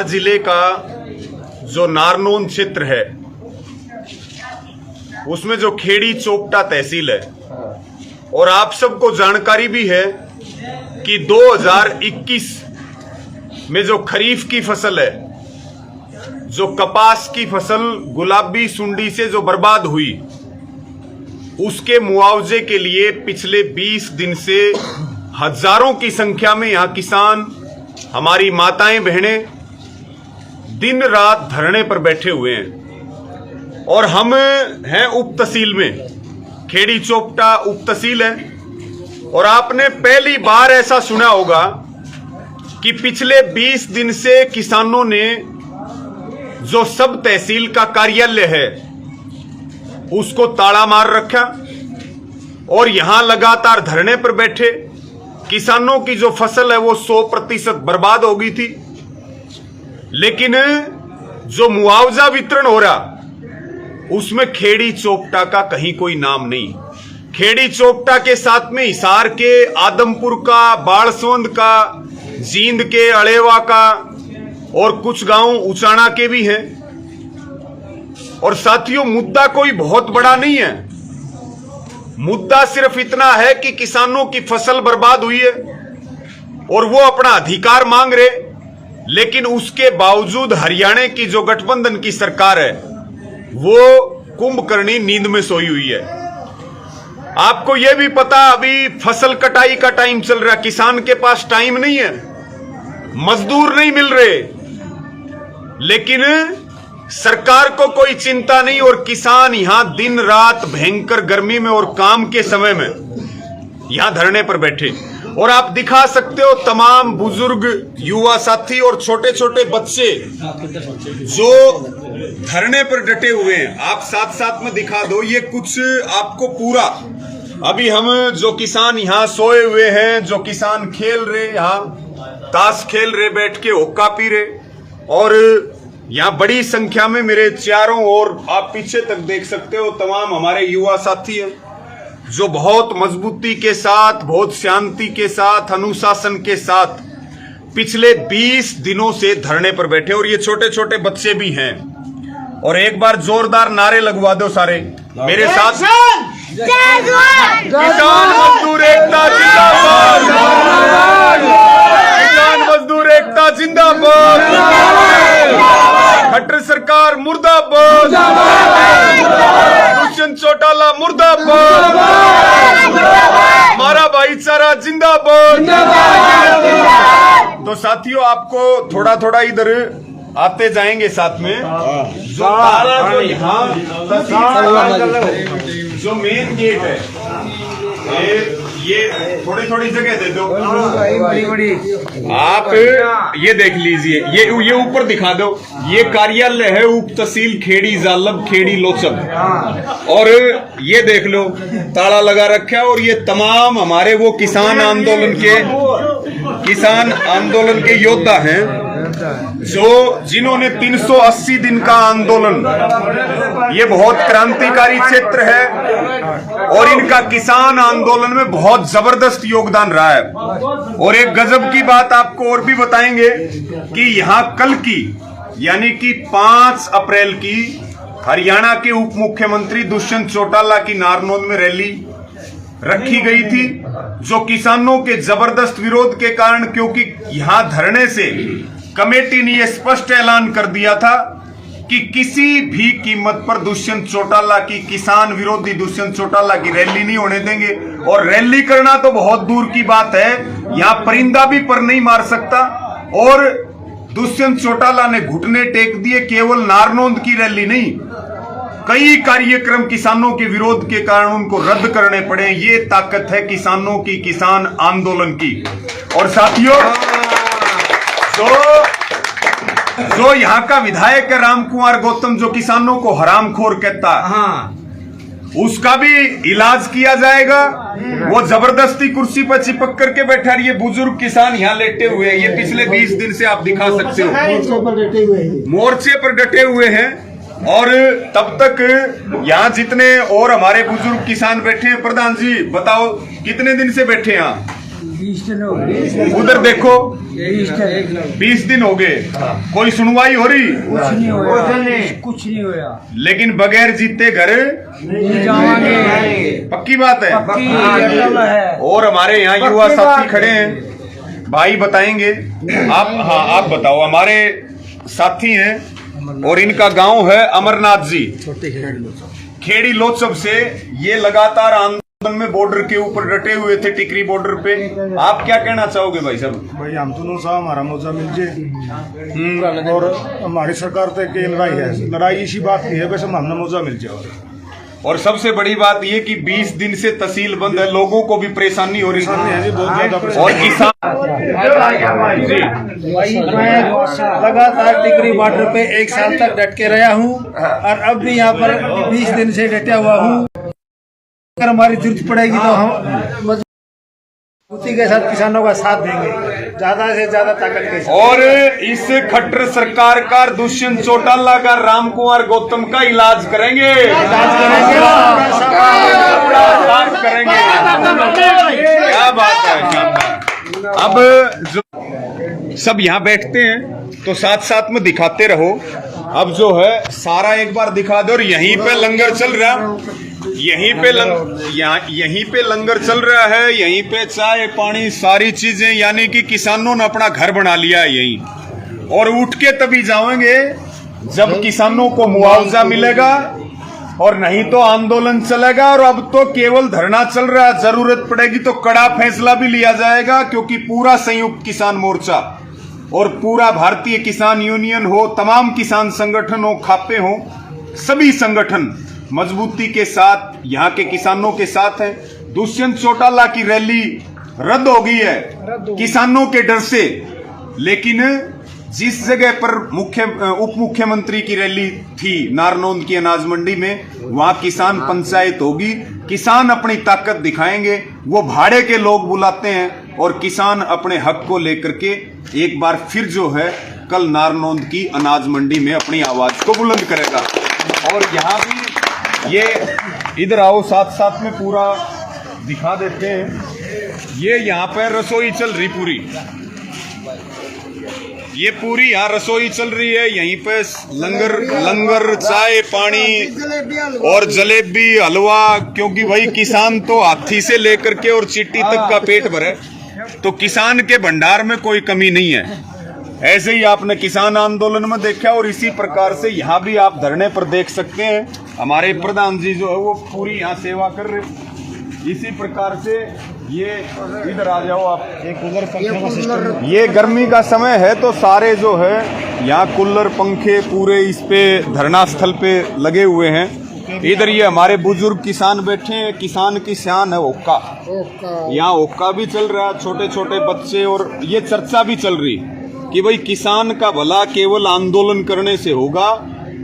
जिले का जो नारनौंद क्षेत्र है उसमें जो खेड़ी चोपटा तहसील है, और आप सबको जानकारी भी है कि 2021 में जो खरीफ की फसल है, जो कपास की फसल गुलाबी सुंडी से जो बर्बाद हुई, उसके मुआवजे के लिए पिछले 20 दिन से हजारों की संख्या में यहां किसान, हमारी माताएं बहनें दिन रात धरने पर बैठे हुए हैं। और हम हैं उप तहसील में, खेड़ी चोपटा उप तहसील है। और आपने पहली बार ऐसा सुना होगा कि पिछले 20 दिन से किसानों ने जो सब तहसील का कार्यालय है उसको ताला मार रखा और यहां लगातार धरने पर बैठे। किसानों की जो फसल है वो 100% बर्बाद हो गई थी, लेकिन जो मुआवजा वितरण हो रहा उसमें खेड़ी चोपटा का कहीं कोई नाम नहीं। खेड़ी चोपटा के साथ में हिसार के, आदमपुर का, बाड़सोंद का, जींद के, अड़ेवा का और कुछ गांव उचाना के भी हैं। और साथियों, मुद्दा कोई बहुत बड़ा नहीं है। मुद्दा सिर्फ इतना है कि किसानों की फसल बर्बाद हुई है और वो अपना अधिकार मांग रहे, लेकिन उसके बावजूद हरियाणा की जो गठबंधन की सरकार है वो कुंभकर्णी नींद में सोई हुई है। आपको यह भी पता, अभी फसल कटाई का टाइम चल रहा, किसान के पास टाइम नहीं है, मजदूर नहीं मिल रहे, लेकिन सरकार को कोई चिंता नहीं और किसान यहां दिन रात भयंकर गर्मी में और काम के समय में यहां धरने पर बैठे। और आप दिखा सकते हो तमाम बुजुर्ग, युवा साथी और छोटे छोटे बच्चे जो धरने पर डटे हुए हैं। आप साथ साथ में दिखा दो, ये कुछ आपको पूरा, अभी हम जो किसान यहाँ सोए हुए हैं, जो किसान खेल रहे, यहाँ ताश खेल रहे, बैठ के हुक्का पी रहे, और यहाँ बड़ी संख्या में मेरे चारों ओर आप पीछे तक देख सकते हो तमाम हमारे युवा साथी हैं जो बहुत मजबूती के साथ, बहुत शांति के साथ, अनुशासन के साथ पिछले 20 दिनों से धरने पर बैठे, और ये छोटे छोटे बच्चे भी हैं। और एक बार जोरदार नारे लगवा दो सारे मेरे साथ। किसान मजदूर एकता जिंदाबाद, किसान मजदूर एकता जिंदाबाद, खट्टर सरकार मुर्दाबाद, दुष्यंत चौटाला मुर्दाबाद, हमारा भाईचारा जिंदाबाद। तो साथियों, आपको थोड़ा थोड़ा इधर आते जाएंगे साथ में। जो तारा जो यहाँ जो मेन गेट है, ये थोड़ी थोड़ी जगह दे दो आप, ये देख लीजिए, ये ऊपर दिखा दो, ये कार्यालय है उप तहसील खेड़ी जालब, खेड़ी लोचब। और ये देख लो ताला लगा रखा है, और ये तमाम हमारे वो किसान आंदोलन के योद्धा हैं जिन्होंने 380 दिन का आंदोलन, ये बहुत क्रांतिकारी क्षेत्र है और इनका किसान आंदोलन में बहुत जबरदस्त योगदान रहा है। और एक गजब की बात आपको और भी बताएंगे कि यहाँ कल की, यानी कि 5 अप्रैल की, हरियाणा के उप मुख्यमंत्री दुष्यंत चौटाला की नारनौंद में रैली रखी गई थी, जो किसानों के जबरदस्त विरोध के कारण, क्योंकि यहां धरने से कमेटी ने यह स्पष्ट ऐलान कर दिया था कि किसी भी कीमत पर दुष्यंत चौटाला की, किसान विरोधी दुष्यंत चौटाला की रैली नहीं होने देंगे। और रैली करना तो बहुत दूर की बात है, यहां परिंदा भी पर नहीं मार सकता। और दुष्यंत चौटाला ने घुटने टेक दिए, केवल नारनौंद की रैली नहीं, कई कार्यक्रम किसानों के विरोध के कारण उनको रद्द करने पड़े। ये ताकत है किसानों की, किसान आंदोलन की। और साथियों, जो यहाँ का विधायक है राम कुमार गौतम, जो किसानों को हरामखोर कहता है, उसका भी इलाज किया जाएगा। वो जबरदस्ती कुर्सी पर चिपक करके बैठा है। ये बुजुर्ग किसान यहाँ लेटे हुए हैं, ये पिछले 20 दिन से आप दिखा सकते हो मोर्चे पर डटे हुए हैं। और तब तक यहाँ जितने और हमारे बुजुर्ग किसान बैठे हैं, प्रधान जी बताओ कितने दिन से बैठे हैं? 20 दिन हो गए। उधर देखो 20 दिन हो गए, कोई सुनवाई हो रही? कुछ नहीं होया। लेकिन बगैर जीते घर नहीं जाएंगे, पक्की बात है। है। और हमारे यहाँ युवा साथी खड़े हैं, भाई बताएंगे। आप हाँ आप बताओ, हमारे साथी हैं और इनका गांव है अमरनाथ जी, खेड़ी लोचब से। ये लगातार आंदोलन में बॉर्डर के ऊपर डटे हुए थे, टिकरी बॉर्डर पे। आप क्या कहना चाहोगे भाई साहब? भाई हम दोनों साहब हमारा मुआवजा मिल जाए और हमारी सरकार तक की लड़ाई है, लड़ाई इसी बात की है, वैसे हमने मुआवजा मिल जाए। और सबसे बड़ी बात ये कि 20 दिन से तहसील बंद है, लोगों को भी परेशानी हो रही है जी, बहुत ज्यादा और किसान जी मैं लगातार टिकरी बॉर्डर पे 1 साल तक डट के रहा हूँ और अब भी यहाँ पर 20 दिन से डटा हुआ हूँ। अगर हमारी जरूरत पड़ेगी तो हम मजबूती के साथ किसानों का साथ देंगे, ज्यादा से ज्यादा ताकत के साथ। और इस खट्टर सरकार का दुष्यंत चौटाला का राम कुमार गौतम का इलाज करेंगे, साफ करेंगे। क्या बात है। अब जो सब यहाँ बैठते हैं तो साथ साथ में दिखाते रहो। अब जो है सारा एक बार दिखा दो। और यहीं पे लंगर चल रहा, यहीं पे लंगर चल रहा है, यहीं पे चाय पानी सारी चीजें, यानी कि किसानों ने अपना घर बना लिया है यहीं। और उठ के तभी जाएंगे जब किसानों को मुआवजा मिलेगा, और नहीं तो आंदोलन चलेगा। और अब तो केवल धरना चल रहा है, जरूरत पड़ेगी तो कड़ा फैसला भी लिया जाएगा, क्योंकि पूरा संयुक्त किसान मोर्चा और पूरा भारतीय किसान यूनियन हो, तमाम किसान संगठन हो, खापे हो, सभी संगठन मजबूती के साथ यहाँ के किसानों के साथ हैं। दुष्यंत चौटाला की रैली रद्द हो गई है किसानों के डर से, लेकिन जिस जगह पर उप मुख्यमंत्री की रैली थी नारनौंद की अनाज मंडी में, वहां किसान पंचायत होगी, किसान अपनी ताकत दिखाएंगे। वो भाड़े के लोग बुलाते हैं और किसान अपने हक को लेकर के एक बार फिर जो है कल नारनौंद की अनाज मंडी में अपनी आवाज को बुलंद करेगा। और यहाँ भी ये इधर आओ, साथ साथ में पूरा दिखा देते हैं। ये यहाँ पर रसोई चल रही पूरी, ये पूरी यहाँ रसोई चल रही है। यहीं पे लंगर चाय पानी और जलेबी हलवा, क्योंकि भाई किसान तो हाथी से लेकर के और चींटी तक का पेट भरे, तो किसान के भंडार में कोई कमी नहीं है। ऐसे ही आपने किसान आंदोलन में देखा, और इसी प्रकार से यहाँ भी आप धरने पर देख सकते हैं। हमारे प्रधान जी जो है वो पूरी यहाँ सेवा कर रहे। इसी प्रकार से ये इधर आ जाओ आप, ये गर्मी का समय है तो सारे जो है यहाँ कूलर पंखे पूरे इस पे धरना स्थल पे लगे हुए हैं। इधर ये हमारे बुजुर्ग किसान बैठे हैं, किसान की शान है ओक्का, यहाँ ओक्का भी चल रहा है, छोटे छोटे बच्चे। और ये चर्चा भी चल रही कि भाई किसान का भला केवल आंदोलन करने से होगा,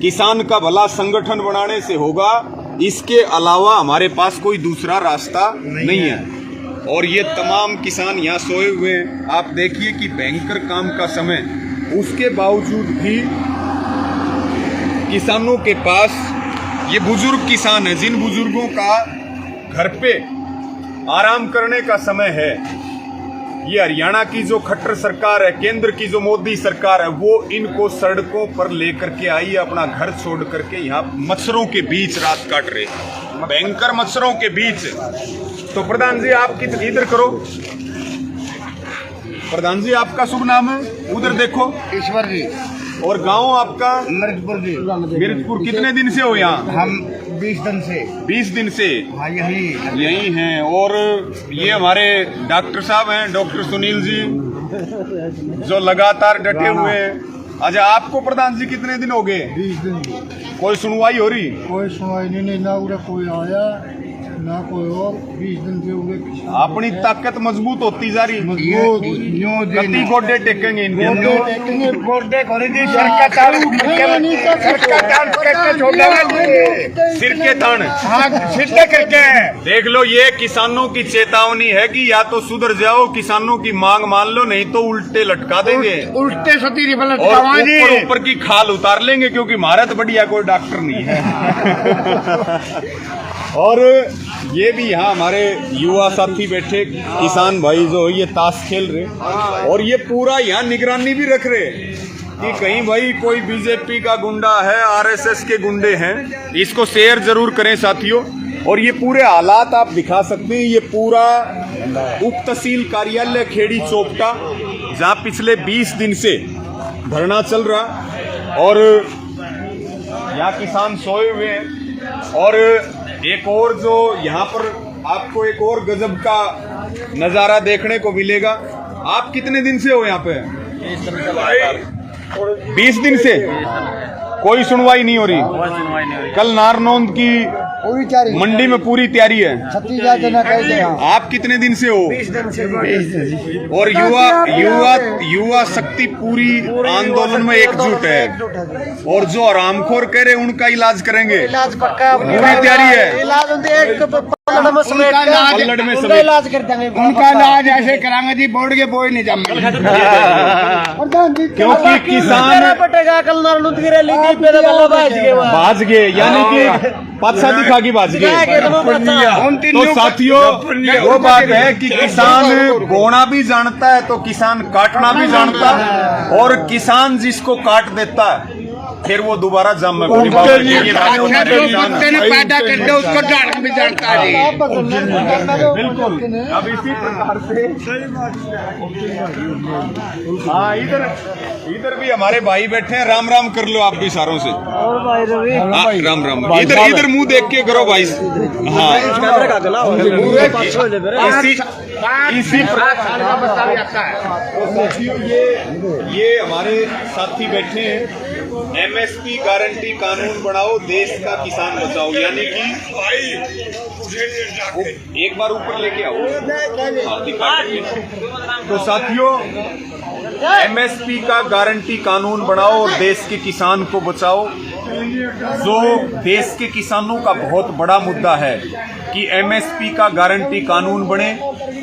किसान का भला संगठन बनाने से होगा, इसके अलावा हमारे पास कोई दूसरा रास्ता नहीं है। और ये तमाम किसान यहाँ सोए हुए हैं। आप देखिए कि भयंकर काम का समय, उसके बावजूद भी किसानों के पास, ये बुजुर्ग किसान है जिन बुजुर्गों का घर पे आराम करने का समय है। ये हरियाणा की जो खट्टर सरकार है, केंद्र की जो मोदी सरकार है, वो इनको सड़कों पर लेकर के आई है, अपना घर छोड़ करके यहाँ मच्छरों के बीच रात काट रहे, भयंकर मच्छरों के बीच। तो प्रधान जी आप इधर करो, प्रधान जी आपका शुभ नाम है? उधर देखो, ईश्वर जी। और गांव आपका? मिर्चपुर जी। मिर्चपुर। कितने दिन से हो यहाँ? हम 20 दिन से। 20 दिन से? हाँ, यही हैं। और ये हमारे डॉक्टर साहब हैं, डॉक्टर सुनील जी, जो लगातार डटे हुए हैं। अच्छा, आपको प्रधान जी कितने दिन हो गए? 20 दिन। कोई सुनवाई हो रही? कोई सुनवाई नहीं, ना कोई आया, ना कोई और 20 दिन से हुए अपनी ताकत मजबूत होती जा रही मजबूत कति गोडे टेकेंगे इनके अंदर गोडे खरी दी सरकार चालू सिर के तान सिद्ध करके देख लो, ये किसानों की चेतावनी है कि या तो सुधर जाओ, किसानों की मांग मान लो, नहीं तो उल्टे लटका देंगे उल्टे सती और ऊपर की खाल उतार लेंगे, क्योंकि भारत बढ़िया कोई डॉक्टर नहीं है। और ये भी यहाँ हमारे युवा साथी बैठे किसान भाई जो ये ताश खेल रहे, और ये पूरा यहाँ निगरानी भी रख रहे कि कहीं भाई कोई बीजेपी का गुंडा है, आरएसएस के गुंडे हैं। इसको शेयर जरूर करें साथियों। और ये पूरे हालात आप दिखा सकते हैं। ये पूरा उप तहसील कार्यालय खेड़ी चोपटा, जहाँ पिछले 20 दिन से धरना चल रहा और यहाँ किसान सोए हुए हैं। और एक और जो यहाँ पर आपको एक और गजब का नज़ारा देखने को मिलेगा। आप कितने दिन से हो यहाँ पे? 20 दिन से कोई सुनवाई नहीं हो रही। कल नारनौंद की मंडी में पूरी तैयारी है। आप कितने दिन से हो? 20 दिन से। और युवा शक्ति पूरी आंदोलन में एकजुट है। और जो आरामखोर कह रहे उनका इलाज करेंगे, इलाज पक्का पूरी तैयारी है। इलाज पल्लड़ में समेट पल्लड़ में उनका इलाज कर देंगे। उनका इलाज ऐसे कराएंगे जी, बोर्ड के बोई नहीं जमेंगे। क्योंकि किसान पटेगा कल नारनौंद की रैली थी, पे बाज गए, यानी कि पाचा दिखा की बाज गए। तो साथियों, वो बात है कि किसान बोना भी जानता है तो किसान काटना भी जानता है। और किसान जिसको काट देता है फिर वो दोबारा जम में पैदा कर दो उसको जानना भी जानता है। बिल्कुल। अब इसी प्रकार से हाँ, इधर भी हमारे भाई बैठे हैं। राम राम कर लो आप भी सारों से। और भाई रवि हाँ, राम राम। इधर मुंह देख के करो भाई। हाँ, इसी ये हमारे साथी बैठे हैं। एमएसपी गारंटी कानून बनाओ, देश का किसान बचाओ। यानी कि एक बार ऊपर लेके आओ। हाँ, दिखा दीजिए। तो साथियों, एमएसपी का गारंटी कानून बनाओ और देश के किसान को बचाओ। जो देश के किसानों का बहुत बड़ा मुद्दा है कि एमएसपी का गारंटी कानून बने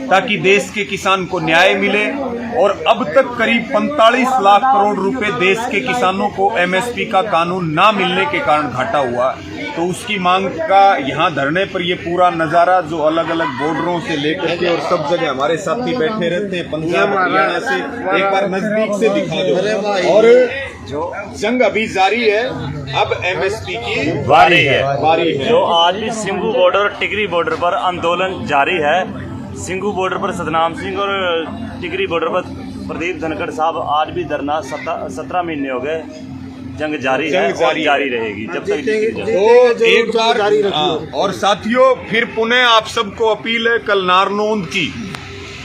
ताकि देश के किसान को न्याय मिले। और अब तक करीब 45 लाख करोड़ रुपए देश के किसानों को एमएसपी का कानून ना मिलने के कारण घाटा हुआ। तो उसकी मांग का यहाँ धरने पर ये पूरा नजारा जो अलग अलग बॉर्डरों से लेकर के और सब जगह हमारे साथी बैठे रहते हैं, पंजाब हरियाणा से, एक बार नजदीक से दिखा दो। और जो जंग अभी जारी है, अब एमएसपी की बारी है। जो आज भी सिंघू बॉर्डर और टिकरी बॉर्डर पर आंदोलन जारी है। सिंघू बॉर्डर पर सतनाम सिंह और टिकरी बॉर्डर पर प्रदीप धनखड़ साहब आज भी धरना 17 महीने हो गए। जंग जारी है और जारी रहेगी जब तक। तो एक बार और साथियों, फिर पुनः आप सबको अपील है, कल नारनौंद की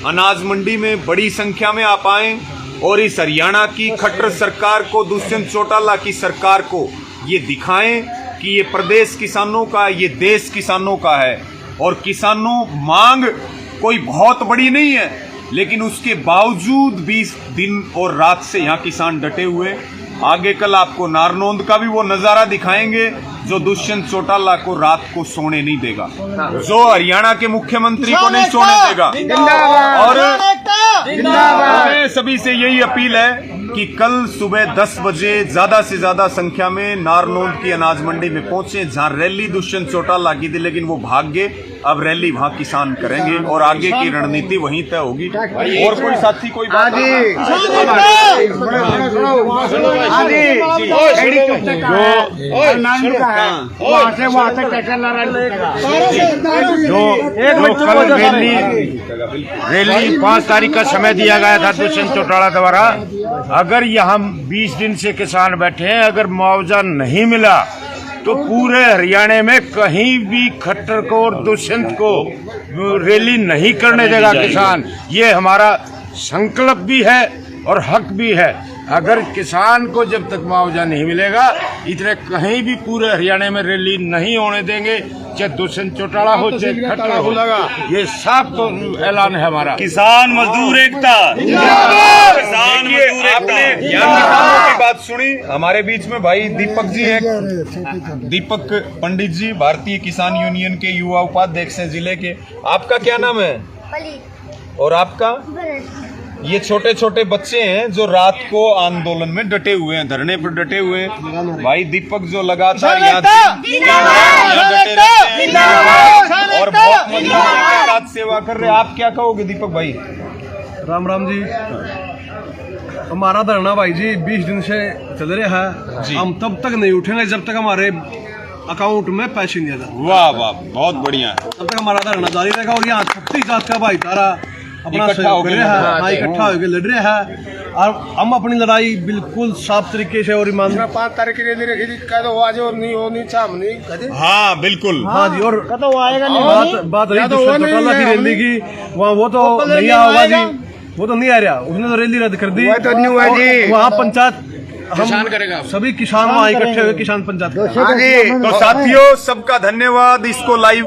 अनाज मंडी में बड़ी संख्या में आप आएं और इस हरियाणा की खट्टर सरकार को, दुष्यंत चौटाला की सरकार को ये दिखाएं कि ये प्रदेश किसानों का, ये देश किसानों का है। और किसानों मांग कोई बहुत बड़ी नहीं है, लेकिन उसके बावजूद 20 दिन और रात से यहाँ किसान डटे हुए। आगे कल आपको नारनौंद का भी वो नजारा दिखाएंगे जो दुष्यंत चौटाला को रात को सोने नहीं देगा, जो हरियाणा के मुख्यमंत्री को नहीं सोने देगा। और सभी से यही अपील है कि कल सुबह 10 बजे ज्यादा से ज्यादा संख्या में नारनौंद की अनाज मंडी में पहुंचे, जहां रैली दुष्यंत चौटाला की थी लेकिन वो भाग गए। अब रैली वहां किसान करेंगे और आगे की रणनीति वहीं तय होगी। और कोई साथी कोई बात रैली 5 तारीख का समय दिया गया था दुष्यंत चौटाला द्वारा। अगर यहाँ 20 दिन से किसान बैठे हैं, अगर मुआवजा नहीं मिला तो पूरे हरियाणा में कहीं भी खट्टर को और दुष्यंत को रैली नहीं करने देगा किसान। ये हमारा संकल्प भी है और हक भी है। अगर किसान को जब तक मुआवजा नहीं मिलेगा, इतने कहीं भी पूरे हरियाणा में रैली नहीं होने देंगे। चाहे दुष्यंत चौटाला हो चाहे खट्टर हो, ये साफ तो ऐलान है हमारा। किसान मजदूर एकता, किसान मजदूर आपने एकता। यहाँ किसानों की बात सुनी। हमारे बीच में भाई दीपक जी हैं, दीपक पंडित जी, भारतीय किसान यूनियन के युवा उपाध्यक्ष हैं जिले के। आपका क्या नाम है? और आपका? ये छोटे छोटे बच्चे हैं जो रात को आंदोलन में डटे हुए हैं, धरने पर डटे हुए हैं। भाई दीपक जो लगातार यहाँ डटे रहते हैं और बहुत मजबूती के साथ सेवा कर रहे हैं। आप क्या कहोगे दीपक भाई? राम राम जी। हमारा धरना भाई जी 20 दिन से चल रहा है। हम तब तक नहीं उठेंगे जब तक हमारे अकाउंट में पैसे नहीं आता। वाह वाह, बहुत बढ़िया। तब तक हमारा धरना जारी रहेगा। और यहाँ 36 जात का भाईचारा अपना इकट्ठा होकर इकट्ठा होकर लड़ रहे हैं और हम अपनी लड़ाई बिल्कुल साफ तरीके से और ईमान 5 तारीख की रैली रखी थी, कह दो आज और नहीं हो नहीं चाम नहीं। हाँ बिल्कुल। हाँ जी। और तो आएगा नहीं। बात रही दुष्यंत चौटाला की रैली की, वहाँ वो तो नहीं होगा जी, वो तो नहीं आ रहा। उसने तो रैली रद्द कर दी। वहाँ पंचायत किसान करेगा, सभी किसान वहाँ इकट्ठे हुए किसान पंचायत। तो साथियों सबका धन्यवाद। इसको लाइव